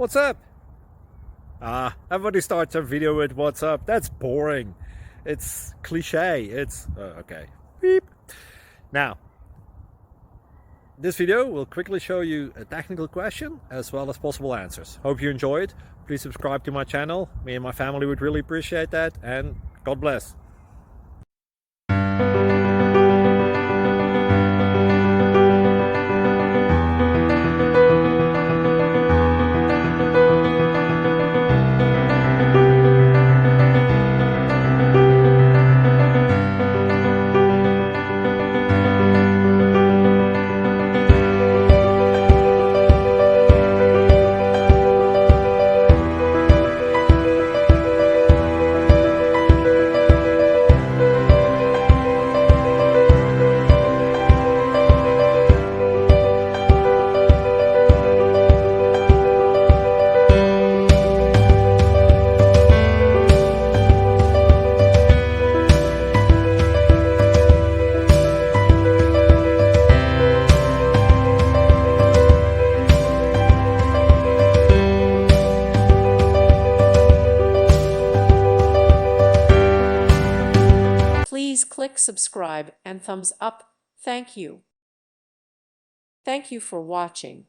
What's up? Everybody starts a video with what's up. That's boring. It's cliche. It's okay. Beep. Now, this video will quickly show you a technical question as well as possible answers. Hope you enjoy it. Please subscribe to my channel. Me and my family would really appreciate that, and God bless. Please click subscribe and thumbs up. Thank you. Thank you for watching.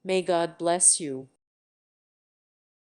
May God bless you.